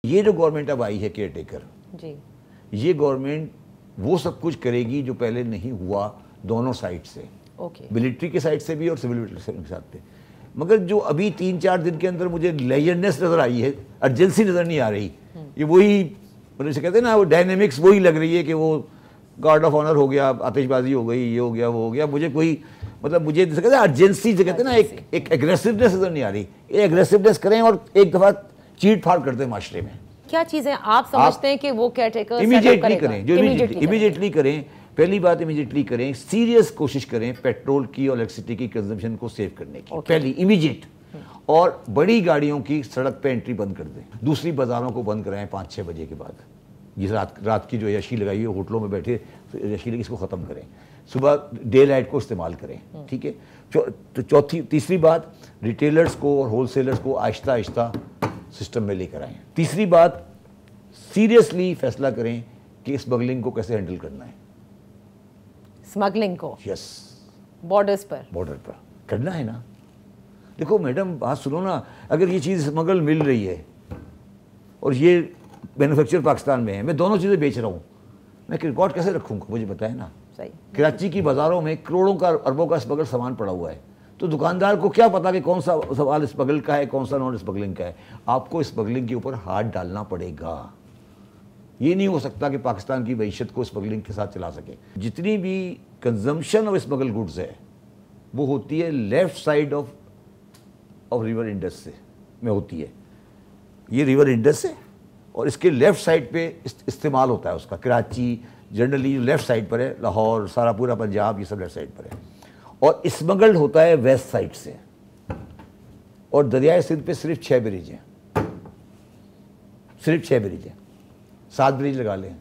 یہ جو گورنمنٹ اب آئی ہے کیئر ٹیکر، جی یہ گورنمنٹ وہ سب کچھ کرے گی جو پہلے نہیں ہوا دونوں سائڈ سے، ملٹری کے سائڈ سے بھی اور سول کے ساتھ بھی. مگر جو ابھی 3-4 دن کے اندر مجھے لیجرنس نظر آئی ہے، ارجنسی نظر نہیں آ رہی. یہ وہی مطلب سے کہتے ہیں نا، وہ ڈائنامکس وہی لگ رہی ہے کہ وہ گارڈ آف آنر ہو گیا، آتش بازی ہو گئی، یہ ہو گیا وہ ہو گیا. مجھے کوئی مطلب مجھے جیسے کہتے ہیں ارجنسی سے کہتے ہیں نا، ایک ایگریسونیس نظر نہیں آ رہی. یہ ایگریسونیس کریں اور ایک دفعہ چیٹ پھاڑ کرتے ہیں معاشرے میں. کیا چیزیں آپ سمجھتے ہیں کہ وہ کیئر ٹیکر امیڈیٹلی کریں، جو امیڈیٹلی کریں. پہلی بات امیڈیٹلی کریں، سیریس کوشش کریں پیٹرول کی اور الیکٹریسٹی کی کنزمپشن کو سیو کرنے کی، پہلی امیڈیٹ. اور بڑی گاڑیوں کی سڑک پہ انٹری بند کر دیں. دوسری بازاروں کو بند کرائیں 5-6 بجے کے بعد. جس رات کی جو عیاشی لگائی ہے ہوٹلوں میں بیٹھے عیاشی لگی، اس کو ختم کریں. صبح ڈے لائٹ کو استعمال کریں. ٹھیک ہے. تیسری بات، ریٹیلرز کو اور ہول سیلرز کو آہستہ آہستہ سسٹم میں لے کر آئیں. تیسری بات، سیریسلی فیصلہ کریں کہ اسمگلنگ کو کیسے ہینڈل کرنا ہے. اسمگلنگ کو؟ یس. بارڈرز پر کرنا ہے نا. دیکھو میڈم بات سنو نا، اگر یہ چیز اسمگل مل رہی ہے اور یہ مینوفیکچر پاکستان میں ہے، میں دونوں چیزیں بیچ رہا ہوں، میں ریکارڈ کیسے رکھوں گا؟ مجھے بتائیں نا. کراچی کی بازاروں میں کروڑوں کا اربوں کا اسمگل سامان پڑا ہوا ہے، تو دکاندار کو کیا پتا کہ کون سا سوال اسمگل کا ہے، کون سا نان اسمگلنگ کا ہے. آپ کو اسمگلنگ کے اوپر ہاتھ ڈالنا پڑے گا. یہ نہیں ہو سکتا کہ پاکستان کی معیشت کو اسمگلنگ کے ساتھ چلا سکے. جتنی بھی کنزمپشن آف اسمگل گڈز ہے وہ ہوتی ہے left side of river Indus سے میں ہوتی ہے. یہ ریور انڈس ہے اور اس کے لیفٹ سائڈ پہ استعمال ہوتا ہے اس کا. کراچی جنرلی لیفٹ سائڈ پر ہے، لاہور، سارا پورا پنجاب، یہ سب لیفٹ سائڈ پر ہے. اور اسمگلڈ ہوتا ہے ویسٹ سائڈ سے. اور دریائے سندھ پہ صرف 6 بریج ہیں، صرف 6 بریج ہیں. 7 بریج لگا لیں.